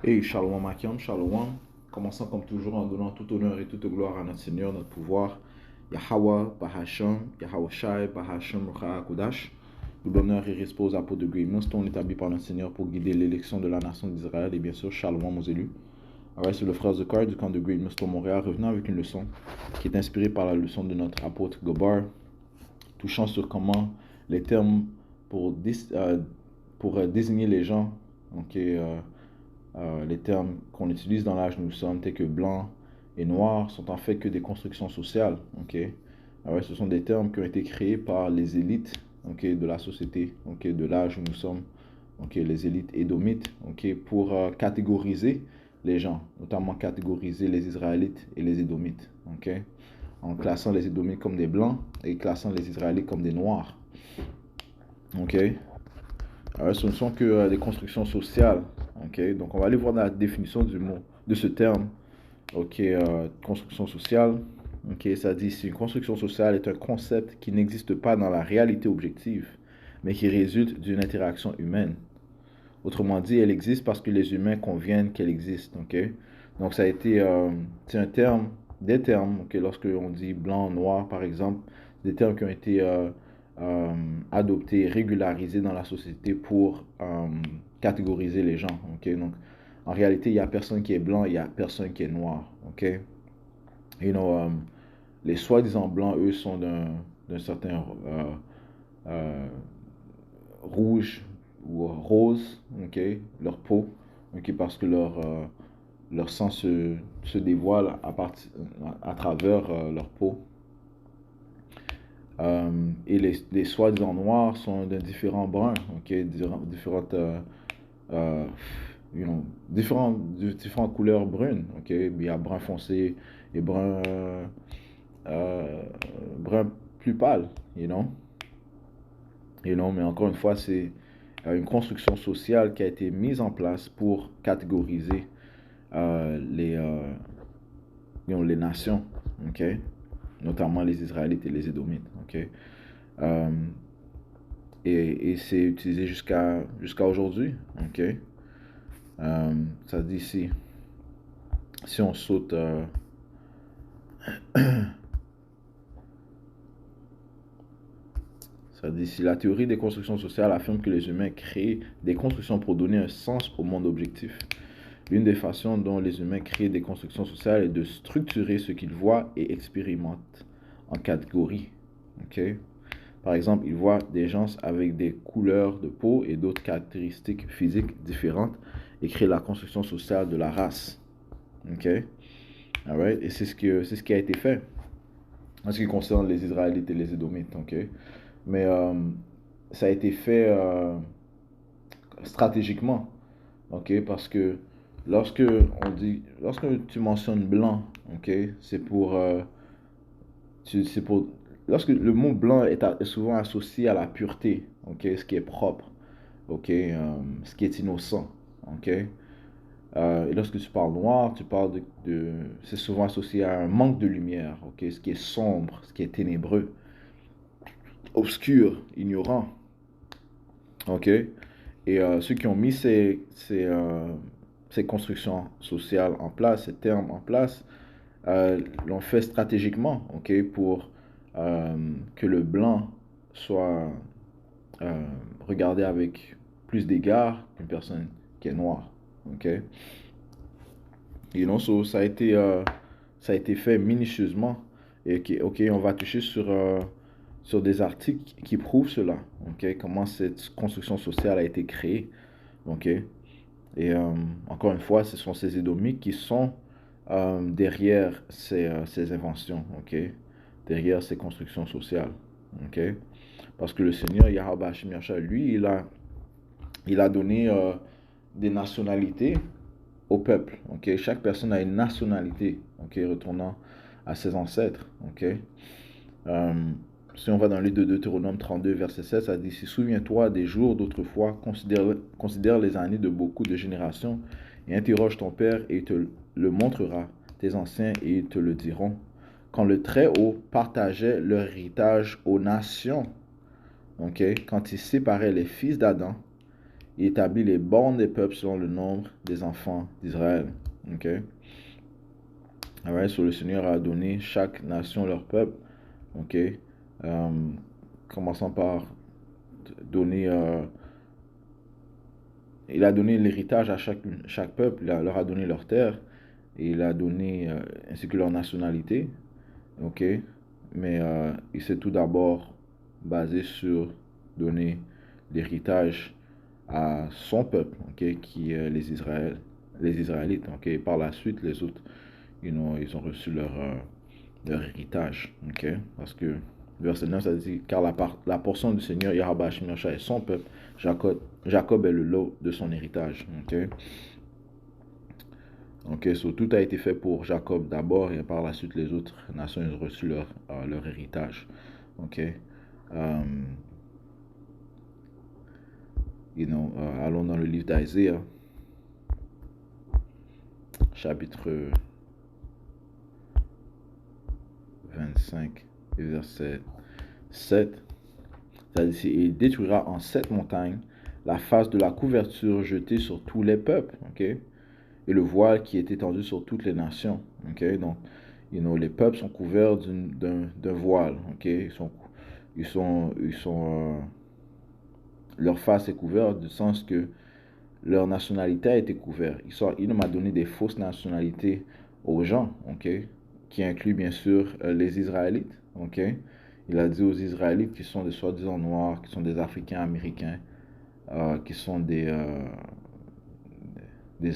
Et Shalom Akim, Shalom. Commençons comme toujours en donnant tout honneur et toute gloire à notre Seigneur, notre pouvoir. Yahweh, Bahasham, Yahweh Shai, Bahasham, Rucha Kodash. Tout l'honneur et respect aux apôtres de Grey Millstone établis par notre Seigneur pour guider l'élection de la nation d'Israël et bien sûr Shalom aux élus. Alors, c'est le frère Zekar du camp de Grey Millstone Montréal revenant avec une leçon qui est inspirée par la leçon de notre apôtre Gobar, touchant sur comment les termes pour désigner les gens, les termes qu'on utilise dans l'âge où nous sommes, tels que blanc et noir, sont en fait que des constructions sociales. Alors, ce sont des termes qui ont été créés par les élites de la société, de l'âge où nous sommes, les élites édomites, pour catégoriser les gens, notamment catégoriser les Israélites et les Édomites, en classant les Édomites comme des blancs et classant les Israélites comme des noirs. Alors, ce ne sont que des constructions sociales. Donc, on va aller voir la définition du mot, de ce terme. Construction sociale. Ça dit ici, une construction sociale est un concept qui n'existe pas dans la réalité objective, mais qui résulte d'une interaction humaine. Autrement dit, elle existe parce que les humains conviennent qu'elle existe. Donc, ça a été, c'est un terme, des termes, lorsque on dit blanc, noir, par exemple, des termes qui ont été adoptés, régularisés dans la société pour catégoriser les gens. Donc, en réalité, il n'y a personne qui est blanc, il n'y a personne qui est noir. Les soi-disant blancs, eux, sont d'un certain rouge ou rose, leur peau, parce que leur sang se dévoile à travers leur peau. Et les soi-disant noirs sont de différents bruns, différentes couleurs brunes. Il y a brun foncé et brun plus pâle, mais encore une fois, c'est une construction sociale qui a été mise en place pour catégoriser les nations, notamment les Israélites et les Édomites. Et c'est utilisé jusqu'à aujourd'hui. Ça dit ici, si on saute ça dit ici, la théorie des constructions sociales affirme que les humains créent des constructions pour donner un sens au monde objectif. L'une des façons dont les humains créent des constructions sociales est de structurer ce qu'ils voient et expérimentent en catégories. Par exemple, ils voient des gens avec des couleurs de peau et d'autres caractéristiques physiques différentes et créent la construction sociale de la race. Alright? Et c'est ce qui a été fait en ce qui concerne les Israélites et les Édomites. Mais ça a été fait stratégiquement. Parce que lorsque tu mentionnes blanc, c'est pour lorsque le mot blanc est souvent associé à la pureté, ce qui est propre, ce qui est innocent, et lorsque tu parles noir, tu parles c'est souvent associé à un manque de lumière, ce qui est sombre, ce qui est ténébreux, obscur, ignorant, Et ceux qui ont mis ces constructions sociales en place, ces termes en place, l'ont fait stratégiquement, pour que le blanc soit regardé avec plus d'égard qu'une personne qui est noire. So, ça a été fait minutieusement. Et on va toucher sur des articles qui prouvent cela. Comment cette construction sociale a été créée. Et encore une fois, ce sont ces Édomites qui sont derrière ces inventions, derrière ces constructions sociales. Parce que le Seigneur, Yahweh Hashem Yahshua, lui, il a donné des nationalités au peuple. Chaque personne a une nationalité, retournant à ses ancêtres. Si on va dans le livre de Deutéronome 32, verset 7, ça dit, si souviens-toi des jours d'autrefois, considère les années de beaucoup de générations, et interroge ton père, et il te le montrera, tes anciens, et ils te le diront. Quand le Très-Haut partageait leur héritage aux nations, quand il séparait les fils d'Adam, Il établit les bornes des peuples selon le nombre des enfants d'Israël. Ok? Alright, so le Seigneur a donné chaque nation leur peuple. Ok? Commençant par donner... il a donné l'héritage à chaque peuple. Il leur a donné leur terre. Et il a donné ainsi que leur nationalité. Ok? Mais il s'est tout d'abord basé sur donner l'héritage à son peuple, ok, qui est les Israélites. Ok? Par la suite, les autres, ils ont reçu leur héritage. Ok? Parce que verset 9, ça dit, car la portion du Seigneur, Yahweh Shemyacha, est son peuple. Jacob est le lot de son héritage. Ok? Ok, so tout a été fait pour Jacob d'abord et par la suite les autres nations ont reçu leur héritage. Ok. Allons dans le livre d'Isaiah, chapitre 25, verset 7. Ça dit, il détruira en 7 montagnes la face de la couverture jetée sur tous les peuples. Ok. Et le voile qui est étendu sur toutes les nations. Ok. Donc, les peuples sont couverts d'un voile. Ok. Leur face est couverte du sens que leur nationalité a été couverte. Il m'a donné des fausses nationalités aux gens, ok, qui inclut bien sûr les Israélites, ok. Il a dit aux Israélites qui sont des soi-disant noirs, qui sont des Africains américains, qui sont des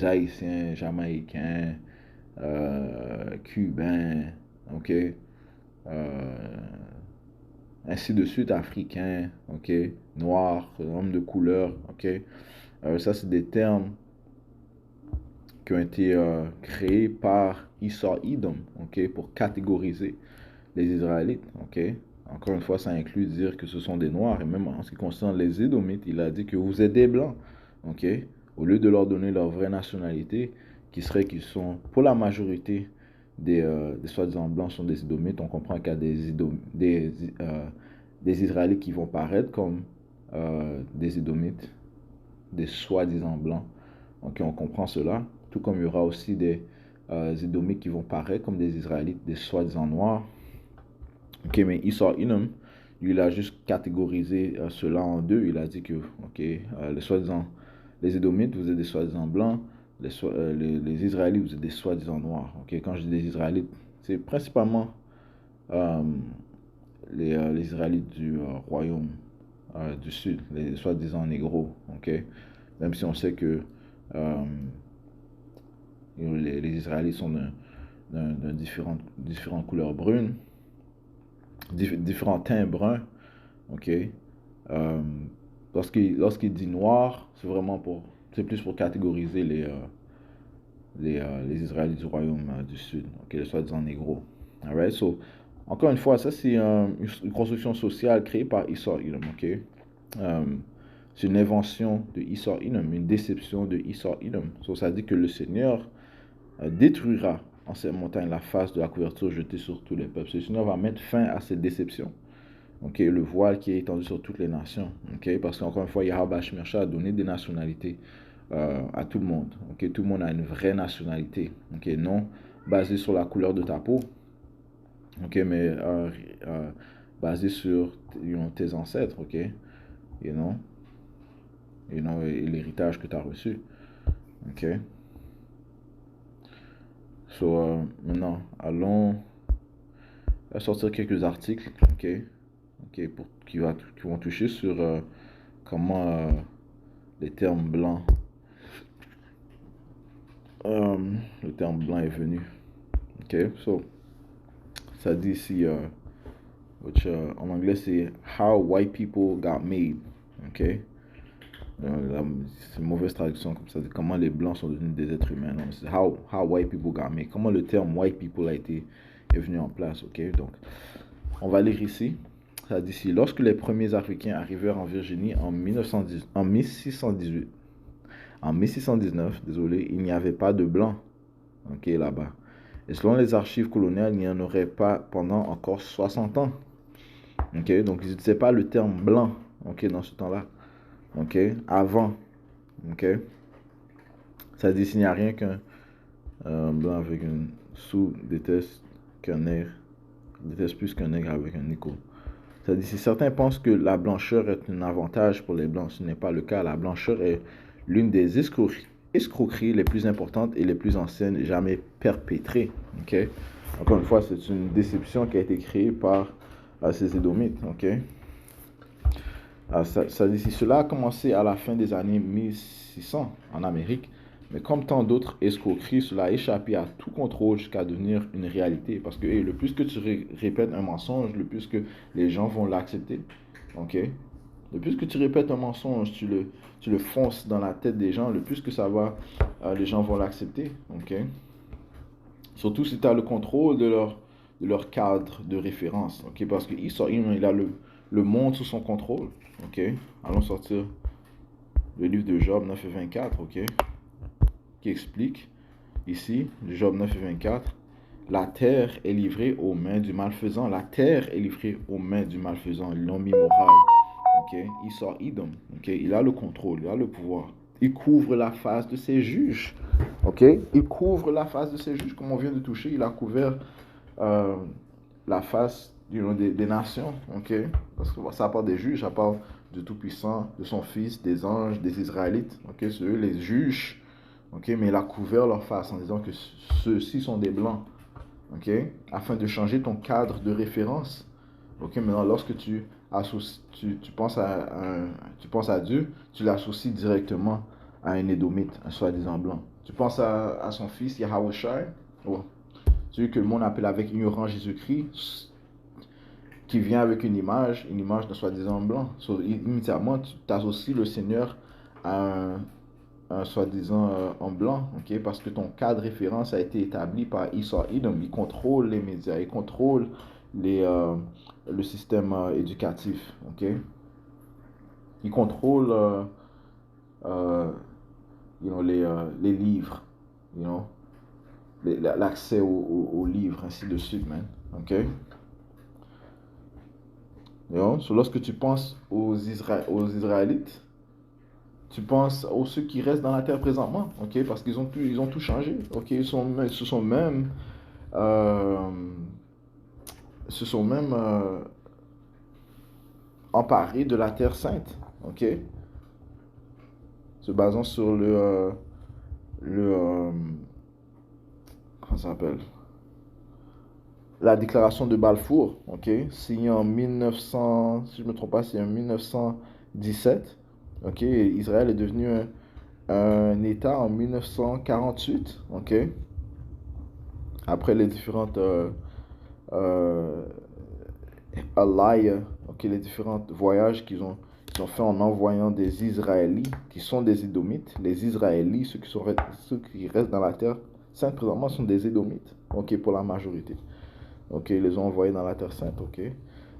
Haïtiens, Jamaïcains, Cubains, ok, ainsi de suite, Africains, ok, noirs, hommes de couleur, ok. Ça, c'est des termes qui ont été créés par Esau Edom, ok, pour catégoriser les Israélites, ok. Encore une fois, ça inclut dire que ce sont des Noirs, et même en ce qui concerne les Édomites, il a dit que vous êtes des Blancs, ok. Au lieu de leur donner leur vraie nationalité, qui serait qu'ils sont, pour la majorité des soi-disant Blancs sont des Édomites, on comprend qu'il y a des Israélites qui vont paraître comme des Édomites, des soi-disant Blancs, ok, on comprend cela. Tout comme il y aura aussi des Édomites qui vont paraître comme des Israélites, des soi-disant noirs. Ok, mais Esau Edom, lui, il a juste catégorisé cela en deux. Il a dit que, ok, les soi-disant, les Édomites, vous êtes des soi-disant blancs, les Israélites, vous êtes des soi-disant noirs. Ok, quand je dis des Israélites, c'est principalement euh, les Israélites du royaume du Sud, les soi-disant négros. Ok, même si on sait que les Israélites sont d'un différentes couleurs brunes, différents teints bruns, ok. Euh, lorsqu'il dit noir, c'est plus pour catégoriser les Israélites du royaume du Sud, ok, les soi-disant négros. Alright, so, encore une fois, ça c'est une construction sociale créée par Esau Edom, ok. C'est une invention de Esau Edom, une déception de Esau Edom. So, ça dit que le Seigneur détruira en cette montagne la face de la couverture jetée sur tous les peuples. Le Seigneur va mettre fin à cette déception. Ok, le voile qui est étendu sur toutes les nations. Ok, parce qu'encore une fois, Yahweh Shemyacha a donné des nationalités à tout le monde. Ok, tout le monde a une vraie nationalité. Ok, non basée sur la couleur de ta peau. Ok, mais basée sur tes ancêtres. Ok, et non l'héritage que tu as reçu. Ok. So, maintenant, allons sortir quelques articles, ok, qui vont toucher sur comment les termes blancs, le terme blanc est venu. Ok, so, ça dit ici, en anglais c'est How White People Got Made. Ok, c'est une mauvaise traduction comme ça, comment les blancs sont devenus des êtres humains. Non, c'est how White People Got Made. Comment le terme White People est venu en place. Ok, donc on va lire ici. Ça dit ici, lorsque les premiers Africains arrivèrent en Virginie en 1618, en 1619, désolé, il n'y avait pas de blancs, ok, là-bas. Et selon les archives coloniales, il n'y en aurait pas pendant encore 60 ans. Ok, donc ils n'utilisaient pas le terme blanc, ok, dans ce temps-là. Ok, avant Ok? Ça dit s'il n'y a rien qu'un blanc avec une sous déteste plus qu'un nègre avec un écho. Ça dit si certains pensent que la blancheur est un avantage pour les blancs, ce n'est pas le cas. La blancheur est l'une des escroqueries les plus importantes et les plus anciennes jamais perpétrées. Ok? Encore une fois, c'est une déception qui a été créée par ces Édomites. Ok? Ça dit si cela a commencé à la fin des années 1600 en Amérique, mais comme tant d'autres escroqueries, cela a échappé à tout contrôle jusqu'à devenir une réalité. Parce que le plus que tu répètes un mensonge, le plus que les gens vont l'accepter. Ok? Le plus que tu répètes un mensonge, tu le fonces dans la tête des gens, le plus que ça va, les gens vont l'accepter. Ok? Surtout si tu as le contrôle de leur cadre de référence. Ok? Parce que il a le monde sous son contrôle. Ok? Allons sortir le livre de Job 9 et 24. Ok? Qui explique ici, Job 9 et 24, la terre est livrée aux mains du malfaisant. La terre est livrée aux mains du malfaisant, l'homme immoral. Ok? Il sort Idom. Ok? Il a le contrôle, il a le pouvoir. Il couvre la face de ses juges. Ok? Il couvre la face de ses juges, comme on vient de toucher. Il a couvert euh, la face des nations. Ok? Parce que ça parle des juges, ça parle du Tout-Puissant, de son Fils, des anges, des Israélites. Ok? C'est eux les juges. Ok? Mais il a couvert leur face en disant que ceux-ci sont des blancs. Ok? Afin de changer ton cadre de référence. Ok? Maintenant, lorsque tu tu penses à Dieu, tu l'associes directement à un Édomite, un soi-disant blanc. Tu penses à son fils Yahushua, oh, celui que le monde appelle avec ignorant Jésus-Christ, qui vient avec une image d'un soi-disant blanc. Immédiatement, tu associes le Seigneur à un soi-disant en blanc, ok, parce que ton cadre de référence a été établi par Esau Edom. Il contrôle les médias, il contrôle le système éducatif, ok. Il contrôle euh, les livres, you know, l'accès aux livres, ainsi de suite, man, ok. You know? So, lorsque tu penses aux Israélites, tu penses aux ceux qui restent dans la terre présentement, ok, parce ils ont tout changé, ok, euh, se sont même emparés de la terre sainte, ok, se basant sur le comment ça s'appelle, la déclaration de Balfour, ok, signée en 1900, si je ne me trompe pas, c'est en 1917, ok, Israël est devenu un État en 1948, ok, après les différentes euh, ok, les différents voyages qu'ils ont fait en envoyant des Israélites qui sont des Édomites. Les Israélites, ceux qui restent dans la terre sainte présentement, sont des Édomites, ok, pour la majorité. Ok, ils les ont envoyés dans la terre sainte, ok.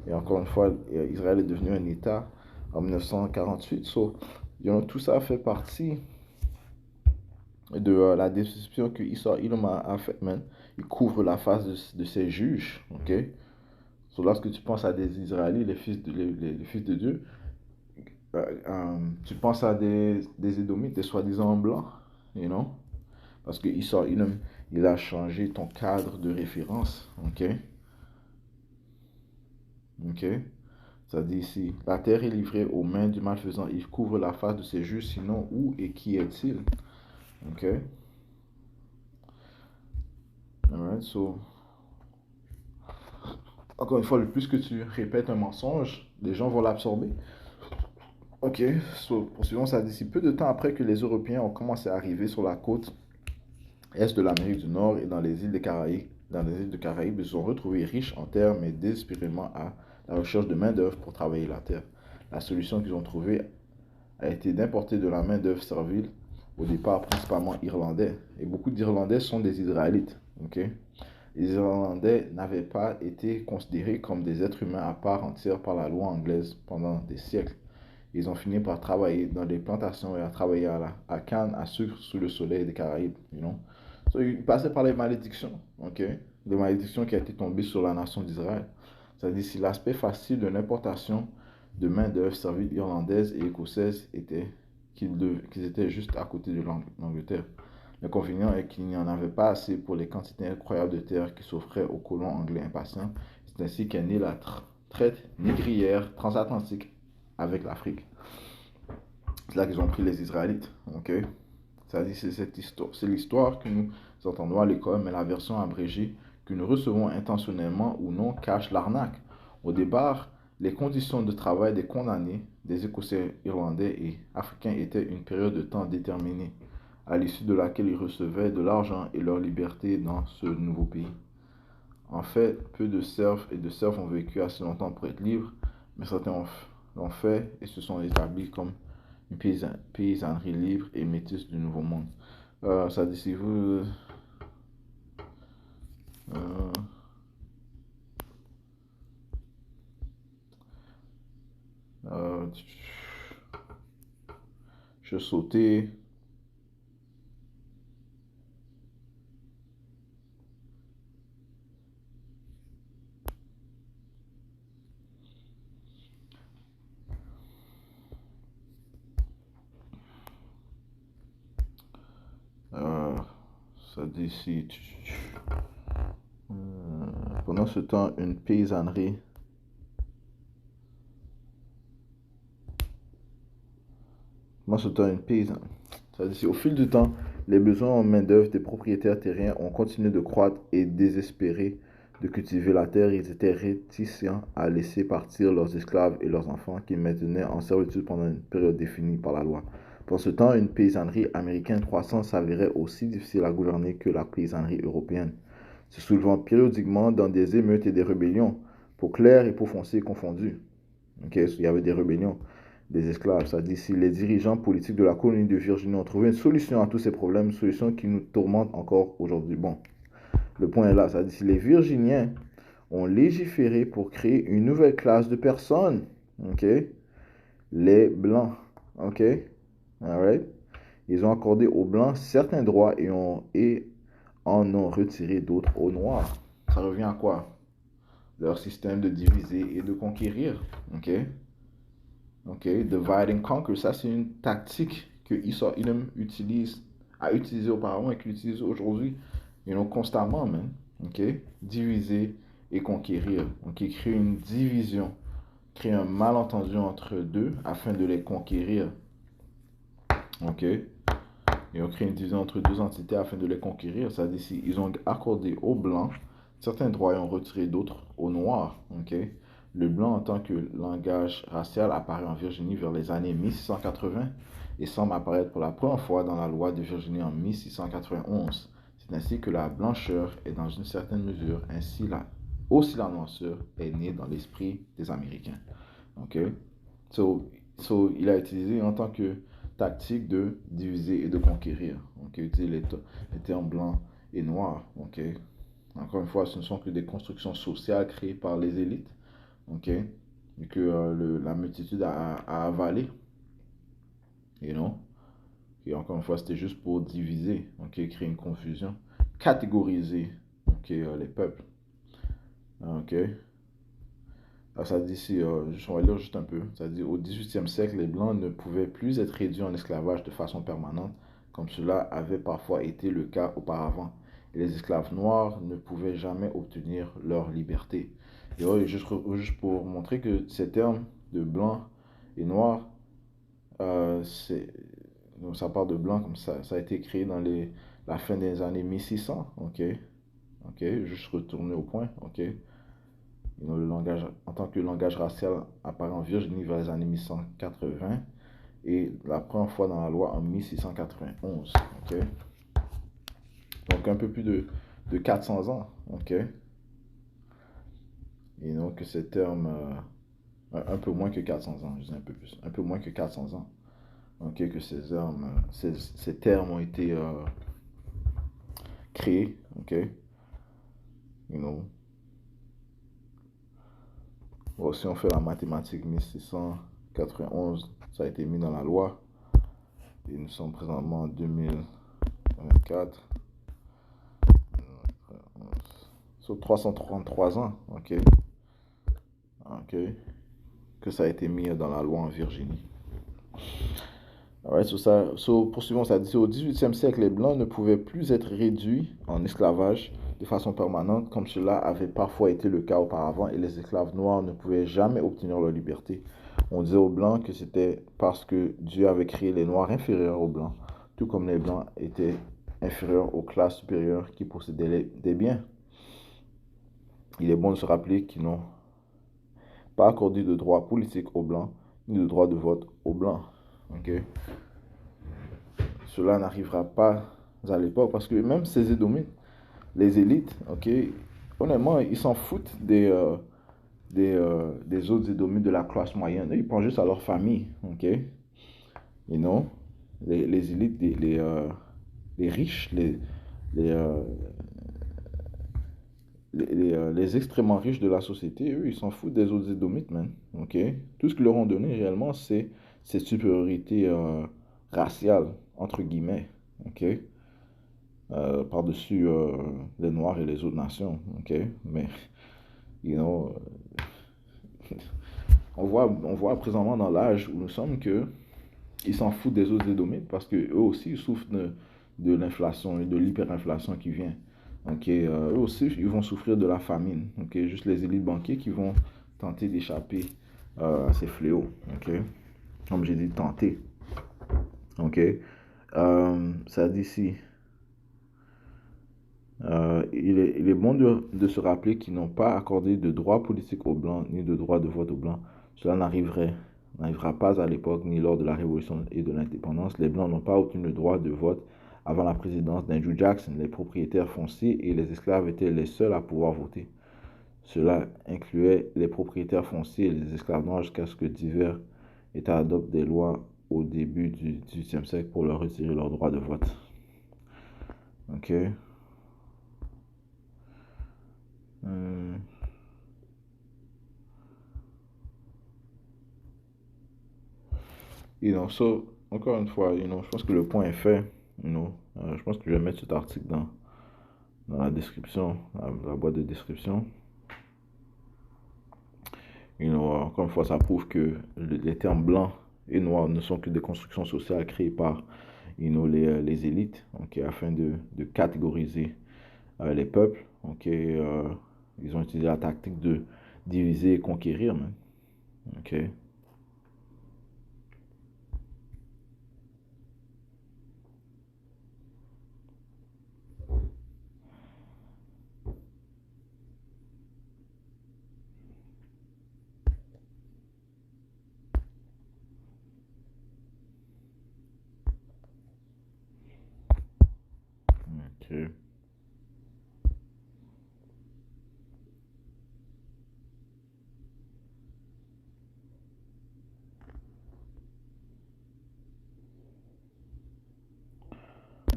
Et encore une fois, Israël est devenu un État en 1948. So, tout ça fait partie de la décision que Issa Ilom a faite, man. Il couvre la face de ses juges, ok. So, lorsque tu penses à des Israélites, les fils de Dieu, tu penses à des Édomites, des soi-disant blancs, you know? Parce que il a changé ton cadre de référence, ok? Ok? Ça dit ici, la terre est livrée aux mains du malfaisant, il couvre la face de ses juges, sinon où et qui est-il? Ok? Alright, so, encore une fois, le plus que tu répètes un mensonge, les gens vont l'absorber. Ok, so, poursuivons, ça dit ici, peu de temps après que les Européens ont commencé à arriver sur la côte est de l'Amérique du Nord et dans les îles des Caraïbes, ils se sont retrouvés riches en terre, mais désespérément à la recherche de main-d'œuvre pour travailler la terre. La solution qu'ils ont trouvée a été d'importer de la main-d'œuvre servile, au départ principalement irlandais. Et beaucoup d'Irlandais sont des Israélites. Okay? Les Irlandais n'avaient pas été considérés comme des êtres humains à part entière par la loi anglaise pendant des siècles. Ils ont fini par travailler dans des plantations et à travailler à canne, à sucre sous le soleil des Caraïbes. You know? So, ils passaient par les malédictions. Okay? Les malédictions qui ont été tombées sur la nation d'Israël. C'est-à-dire si l'aspect facile de l'importation de main-d'œuvre servile irlandaise et écossaise qu'ils étaient juste à côté de l'Angleterre. L'inconvénient est qu'il n'y en avait pas assez pour les quantités incroyables de terre qui s'offraient aux colons anglais impatients. C'est ainsi qu'est née la traite négrière transatlantique avec l'Afrique. C'est là qu'ils ont pris les Israélites. Okay? C'est l'histoire que nous entendons à l'école, mais la version abrégée que nous recevons intentionnellement ou non cache l'arnaque. Au départ, les conditions de travail des condamnés, des Écossais, Irlandais et Africains étaient une période de temps déterminée, à l'issue de laquelle ils recevaient de l'argent et leur liberté dans ce nouveau pays. En fait, peu de serfs et de serfs ont vécu assez longtemps pour être libres, mais certains l'ont fait et se sont établis comme une paysannerie libre et métisse du Nouveau Monde. Ça dit si vous... Euh, euh, je sautais. Euh, ça dit ici. Pendant ce temps, une paysannerie. Pendant ce temps, une paysanne. Ça dit ici, au fil du temps, les besoins en main-d'œuvre des propriétaires terriens ont continué de croître et désespérés de cultiver la terre, ils étaient réticents à laisser partir leurs esclaves et leurs enfants qu'ils maintenaient en servitude pendant une période définie par la loi. Pendant ce temps, une paysannerie américaine croissante s'avérait aussi difficile à gouverner que la paysannerie européenne, se soulevant périodiquement dans des émeutes et des rébellions, peau claire et peau foncée confondues. Okay, il y avait des rébellions des esclaves. Ça dit si les dirigeants politiques de la colonie de Virginie ont trouvé une solution à tous ces problèmes, une solution qui nous tourmente encore aujourd'hui. Bon, le point est là. Ça dit si les Virginiens ont légiféré pour créer une nouvelle classe de personnes, ok, les blancs, ok, alright, ils ont accordé aux blancs certains droits et en ont retiré d'autres aux noirs. Ça revient à quoi? Leur système de diviser et de conquérir, ok. Ok, divide and conquer, ça c'est une tactique que Esau Edom a utilisé auparavant et qu'il utilise aujourd'hui, constamment, man. Ok, diviser et conquérir. Ok, créer une division, créer un malentendu entre deux afin de les conquérir. Ok, et on crée une division entre deux entités afin de les conquérir. Ça dit si ils ont accordé aux blancs certains droits et ont retiré d'autres aux noirs. Ok. Le blanc en tant que langage racial apparaît en Virginie vers les années 1680 et semble apparaître pour la première fois dans la loi de Virginie en 1691. C'est ainsi que la blancheur est dans une certaine mesure, aussi la noirceur est née dans l'esprit des Américains. Ok? So, il a utilisé en tant que tactique de diviser et de conquérir. Ok? Utiliser les termes blanc et noir. Ok? Encore une fois, ce ne sont que des constructions sociales créées par les élites. Ok, et que la multitude a avalé, you know? Et encore une fois, c'était juste pour diviser, ok, créer une confusion, catégoriser, ok, les peuples, ok. Alors ça dit ici, on va lire juste un peu, ça dit au 18e siècle, les Blancs ne pouvaient plus être réduits en esclavage de façon permanente, comme cela avait parfois été le cas auparavant. Et les esclaves noirs ne pouvaient jamais obtenir leur liberté. Et ouais, juste pour montrer que ces termes de blanc et noir, donc ça part de blanc comme ça a été créé dans la fin des années 1600, ok, ok, juste retourner au point, ok. Le langage, en tant que langage racial apparaît en Virginie vers les années 1180 et la première fois dans la loi en 1691, ok. Donc un peu plus de 400 ans, ok. Et donc ces termes, un peu moins que 400 ans, je dis un peu plus, un peu moins que 400 ans, ok, que ces termes ont été créés, ok, you know. Bon, si on fait la mathématique, 1691, ça a été mis dans la loi, et nous sommes présentement en 2024, sur 333 ans, ok, ok, que ça a été mis dans la loi en Virginie. Alright, poursuivons, ça dit, au 18e siècle, les Blancs ne pouvaient plus être réduits en esclavage de façon permanente, comme cela avait parfois été le cas auparavant, et les esclaves noirs ne pouvaient jamais obtenir leur liberté. On disait aux Blancs que c'était parce que Dieu avait créé les Noirs inférieurs aux Blancs, tout comme les Blancs étaient inférieurs aux classes supérieures qui possédaient des biens. Il est bon de se rappeler qu'ils n'ont pas accordé de droits politiques aux Blancs, ni de droit de vote aux Blancs. Okay? Cela n'arrivera pas à l'époque parce que même ces Édomites, les élites, ok, honnêtement, ils s'en foutent des autres Édomites de la classe moyenne. Ils pensent juste à leur famille, ok. You know, les élites, les riches, les, euh, les extrêmement riches de la société, eux, ils s'en foutent des autres Édomites, man. Ok. Tout ce qu'ils leur ont donné réellement, c'est cette supériorité raciale, entre guillemets, ok. Par-dessus les Noirs et les autres nations, ok. Mais, you know, on voit présentement dans l'âge où nous sommes que ils s'en foutent des autres Édomites parce que eux aussi ils souffrent de l'inflation et de l'hyperinflation qui vient. Ok, eux aussi ils vont souffrir de la famine. Ok, juste les élites banquiers qui vont tenter d'échapper à ces fléaux. Ok, comme j'ai dit, tenter. Ok, ça dit ici. Il est bon de se rappeler qu'ils n'ont pas accordé de droits politiques aux Blancs ni de droit de vote aux Blancs. Cela n'arrivera pas à l'époque ni lors de la Révolution et de l'indépendance. Les Blancs n'ont pas obtenu le droit de vote avant la présidence d'Andrew Jackson. Les propriétaires fonciers et les esclaves étaient les seuls à pouvoir voter. Cela incluait les propriétaires fonciers et les esclaves noirs jusqu'à ce que divers États adoptent des lois au début du XVIIIe siècle pour leur retirer leur droit de vote. Ok. Hmm. So, encore une fois, je pense que le point est fait. Je pense que je vais mettre cet article dans la description, la boîte de description. Encore une fois, ça prouve que les termes blancs et noirs ne sont que des constructions sociales créées par les élites, afin de catégoriser les peuples. Ils ont utilisé la tactique de diviser et conquérir. Man. Ok. Ok.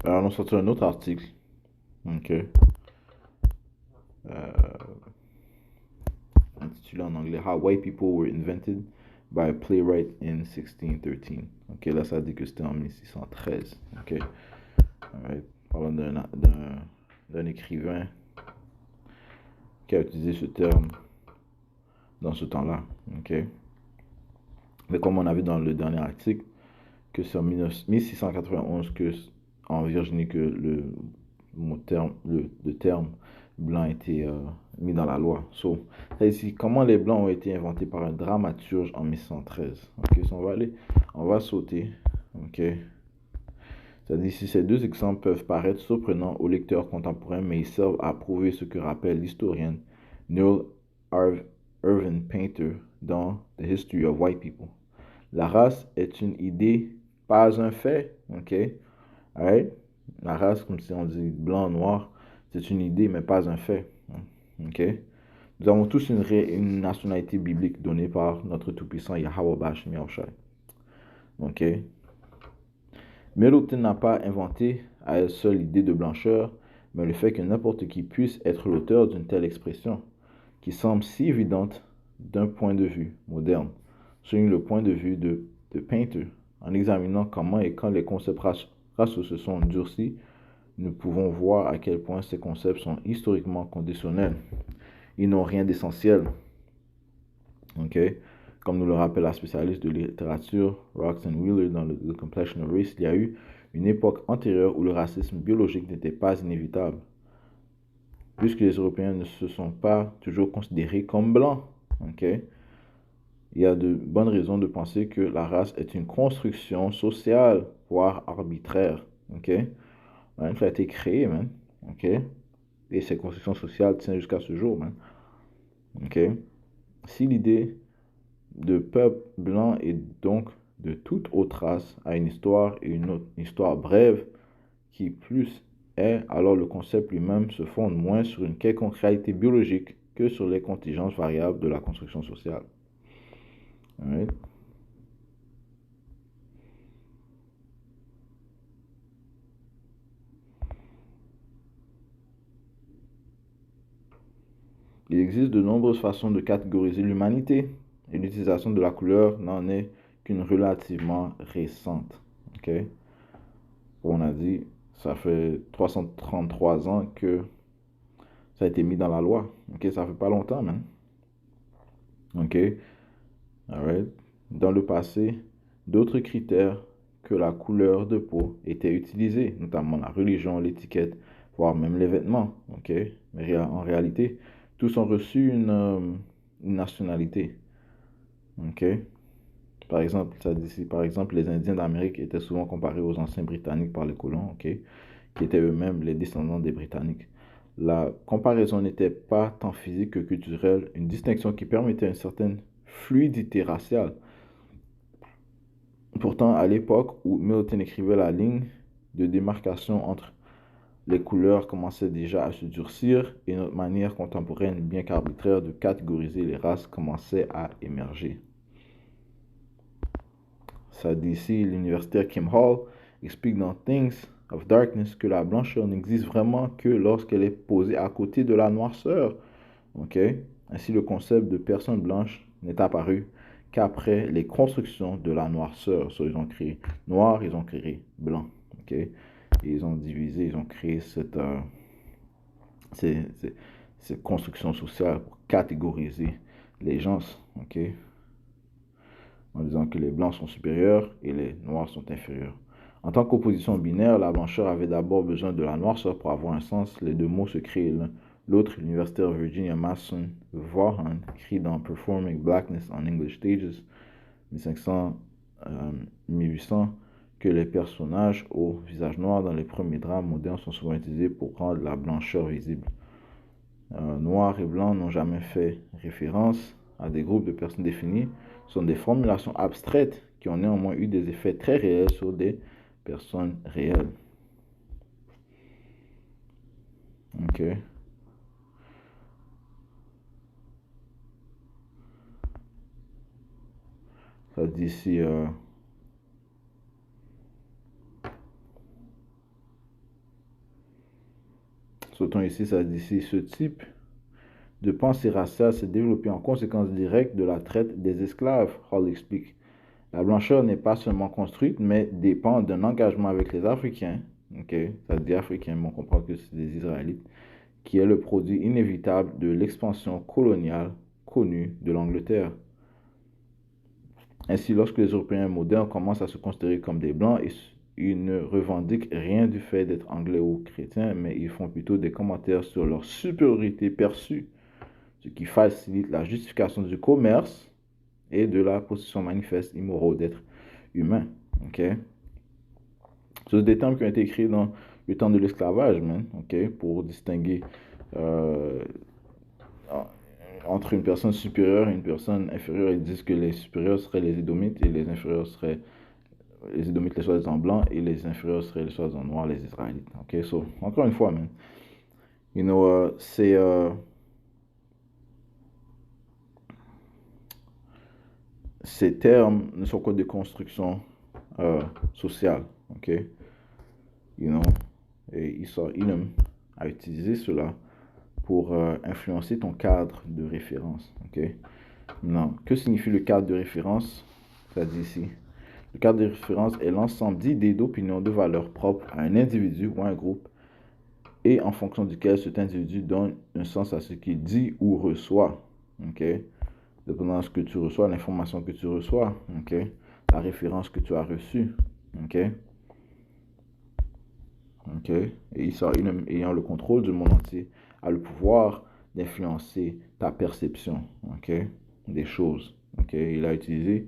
Alors, on sort un autre article. Ok. Intitulé en anglais How White People Were Invented by a Playwright in 1613. Ok, là ça dit que c'était en 1613. Ok, right. Parlant d'un écrivain qui a utilisé ce terme dans ce temps-là. Ok, mais comme on a vu dans le dernier article, que c'est en 1691 que en Virginie que le terme blanc a été mis dans la loi. So, ça ici, comment les blancs ont été inventés par un dramaturge en 1613. Ok, so on va sauter. Ok, ça dit ici, ces deux exemples peuvent paraître surprenants aux lecteurs contemporains, mais ils servent à prouver ce que rappelle l'historienne Neil Irvin Painter dans The History of White People. La race est une idée, pas un fait. Ok, alright? La race, comme si on dit blanc, noir, c'est une idée, mais pas un fait. Ok? Nous avons tous une nationalité biblique donnée par notre Tout-Puissant Yahweh Bashim Yahushai. Ok? Middleton n'a pas inventé à elle seule l'idée de blancheur, mais le fait que n'importe qui puisse être l'auteur d'une telle expression, qui semble si évidente d'un point de vue moderne, souligne le point de vue de Painter. En examinant comment et quand les concepts raciaux se sont durcis, nous pouvons voir à quel point ces concepts sont historiquement conditionnels. Ils n'ont rien d'essentiel. Ok? Comme nous le rappelle la spécialiste de littérature Roxanne Wheeler dans The Complexion of Race, il y a eu une époque antérieure où le racisme biologique n'était pas inévitable, puisque les Européens ne se sont pas toujours considérés comme blancs. Okay? Il y a de bonnes raisons de penser que la race est une construction sociale, voire arbitraire. Okay? Man, ça a été créé, man. Okay? Et ces constructions sociales tiennent jusqu'à ce jour, man. Okay? Si l'idée de peuple blanc et donc de toute autre race a une histoire et une autre histoire brève qui plus est, alors le concept lui-même se fonde moins sur une quelconque réalité biologique que sur les contingences variables de la construction sociale. Right? Il existe de nombreuses façons de catégoriser l'humanité et l'utilisation de la couleur n'en est qu'une relativement récente. Okay? Comme on a dit, ça fait 333 ans que ça a été mis dans la loi. Okay? Ça fait pas longtemps, man. OK? Alright? Dans le passé, d'autres critères que la couleur de peau étaient utilisés, notamment la religion, l'étiquette, voire même les vêtements. OK? Mais en réalité, tous ont reçu une nationalité. OK? Par exemple, ça dit ici, par exemple, les Indiens d'Amérique étaient souvent comparés aux anciens Britanniques par les colons, OK? Qui étaient eux-mêmes les descendants des Britanniques. La comparaison n'était pas tant physique que culturelle, une distinction qui permettait une certaine fluidité raciale. Pourtant, à l'époque où Milton écrivait, la ligne de démarcation entre les couleurs commençait déjà à se durcir et notre manière contemporaine, bien qu'arbitraire, de catégoriser les races commençait à émerger. Ça dit ici, l'universitaire Kim Hall explique dans Things of Darkness que la blancheur n'existe vraiment que lorsqu'elle est posée à côté de la noirceur. Okay? Ainsi, le concept de personne blanche n'est apparu qu'après les constructions de la noirceur. So, ils ont créé noir, ils ont créé blanc. Okay? Et ils ont divisé, ils ont créé cette construction sociale pour catégoriser les gens. Okay? En disant que les blancs sont supérieurs et les noirs sont inférieurs. En tant qu'opposition binaire, la blancheur avait d'abord besoin de la noirceur pour avoir un sens. Les deux mots se créent l'un l'autre. L'universitaire Virginia Mason Vaughan écrit dans Performing Blackness on English Stages 1500-1800 que les personnages au visage noir dans les premiers drames modernes sont souvent utilisés pour rendre la blancheur visible. Noir et blanc n'ont jamais fait référence à des groupes de personnes définis, sont des formulations abstraites qui ont néanmoins eu des effets très réels sur des personnes réelles. Ok. Ça dit ici, sautons ici, ça dit ici, ce type de pensée raciale s'est développé en conséquence directe de la traite des esclaves, Hall explique. La blancheur n'est pas seulement construite, mais dépend d'un engagement avec les Africains. Ok, ça dit Africains, mais on comprend que c'est des Israélites, qui est le produit inévitable de l'expansion coloniale connue de l'Angleterre. Ainsi, lorsque les Européens modernes commencent à se considérer comme des Blancs, ils ne revendiquent rien du fait d'être anglais ou chrétiens, mais ils font plutôt des commentaires sur leur supériorité perçue, ce qui facilite la justification du commerce et de la position manifeste immorale d'être humain. Okay? Ce sont des termes qui ont été créés dans le temps de l'esclavage, okay? Pour distinguer entre une personne supérieure et une personne inférieure. Ils disent que les supérieurs seraient les Édomites et les inférieurs seraient les Édomites, les soi-disant blancs, et les inférieurs seraient les soi-disant noirs, les Israélites. Ok, so, encore une fois, man, you know, ces termes ne sont que des constructions sociales, ok, you know, et Elam a utilisé cela pour influencer ton cadre de référence, ok. Non, que signifie le cadre de référence? Ça dit ici. Le cadre de référence est l'ensemble d'idées, d'opinions, de valeurs propres à un individu ou à un groupe et en fonction duquel cet individu donne un sens à ce qu'il dit ou reçoit. Okay? dépendant de ce que tu reçois, l'information que tu reçois, ok, la référence que tu as reçue, ok, ok, et Issa, ayant le contrôle du monde entier, a le pouvoir d'influencer ta perception, ok, des choses, ok. Il a utilisé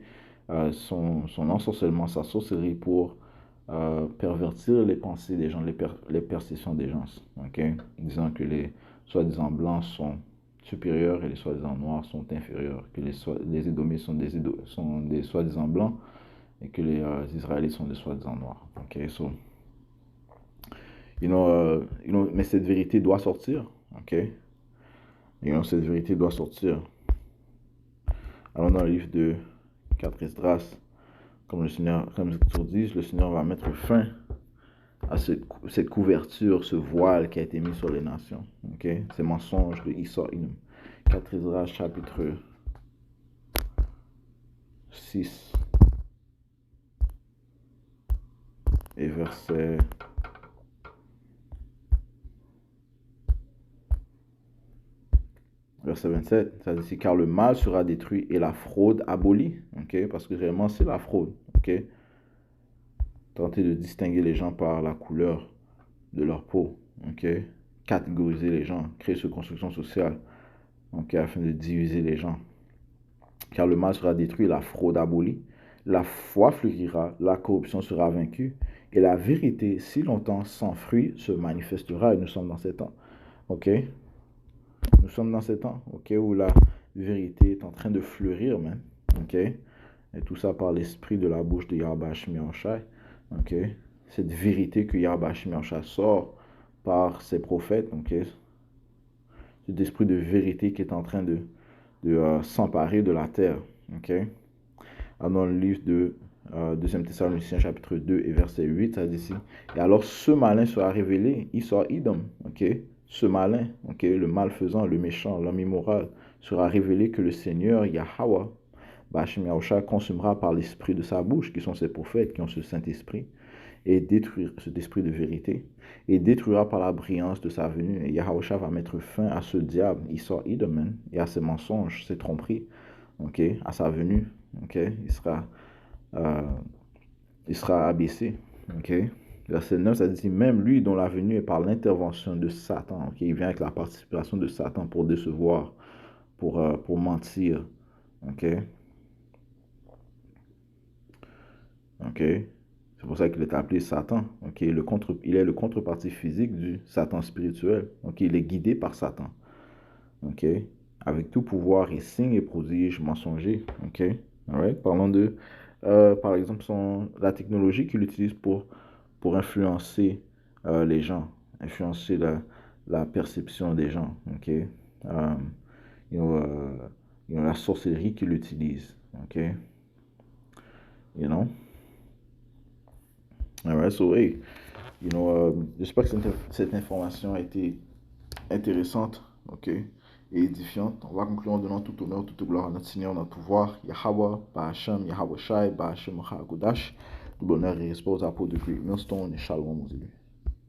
son ensorcellement, sa sorcellerie pour pervertir les pensées des gens, les perceptions des gens, ok, disant que les soi-disant blancs sont supérieurs et les soi-disant noirs sont inférieurs, que les Édomites sont des soi-disant blancs et que les Israélites sont des soi-disant noirs, ok, so, mais cette vérité doit sortir, ok, cette vérité doit sortir. Allons dans le livre de 4 Esdras, comme les Écritures disent, le Seigneur va mettre fin à cette couverture, ce voile qui a été mis sur les nations. Ok, ces mensonges de Issa Inum. 4 Esdras chapitre 6 et verset 27, ça dit car le mal sera détruit et la fraude abolie. Ok, parce que réellement c'est la fraude. Ok, tenter de distinguer les gens par la couleur de leur peau. Ok, catégoriser les gens, créer cette construction sociale. Ok, afin de diviser les gens. Car le mal sera détruit, la fraude abolie, la foi fleurira, la corruption sera vaincue, et la vérité, si longtemps sans fruit, se manifestera. Et nous sommes dans ces temps. Ok? Nous sommes dans ces temps, ok, où la vérité est en train de fleurir, même. Ok? Et tout ça par l'esprit de la bouche de Yahweh Hashmi Shai. Ok? Cette vérité que Yahweh Hashmi Shai sort par ses prophètes. Ok? Cet esprit de vérité qui est en train de s'emparer de la terre. Ok? Dans le livre de 2 Thessaloniciens chapitre 2 et verset 8, ça dit ici, et alors ce malin sera révélé, il sera idem, ok, ce malin, ok, le malfaisant, le méchant, l'homme immoral, sera révélé que le Seigneur Yahweh, Bashim Yahusha, consumera par l'esprit de sa bouche, qui sont ses prophètes, qui ont ce Saint-Esprit, et détruire cet esprit de vérité, et détruira par la brillance de sa venue. Et Yahusha va mettre fin à ce diable, il sort idem, et à ses mensonges, ses tromperies, ok, à sa venue, ok, euh, il sera abaissé, ok. Verset 9, ça dit, même lui dont la venue est par l'intervention de Satan, ok, il vient avec la participation de Satan pour décevoir, pour mentir, ok, ok. C'est pour ça qu'il est appelé Satan, ok. Il est le contrepartie physique du Satan spirituel, ok. Il est guidé par Satan, ok, avec tout pouvoir et signes et prodiges mensongers, ok. Alright. Parlons de, par exemple, la technologie qu'il utilise pour influencer les gens, influencer la perception des gens, ok. You know, la sorcellerie qu'il utilise, ok. You know. Alright, so hey, j'espère que cette information a été intéressante, ok, et édifiante. On va conclure en donnant tout honneur, toute gloire à notre Seigneur, notre pouvoir, Yahweh, Bahashem, Yahweh Shai, Bahashem Hakudash, tout bonheur et respect aux apôtres de Great Millstone et Shalom aux élus.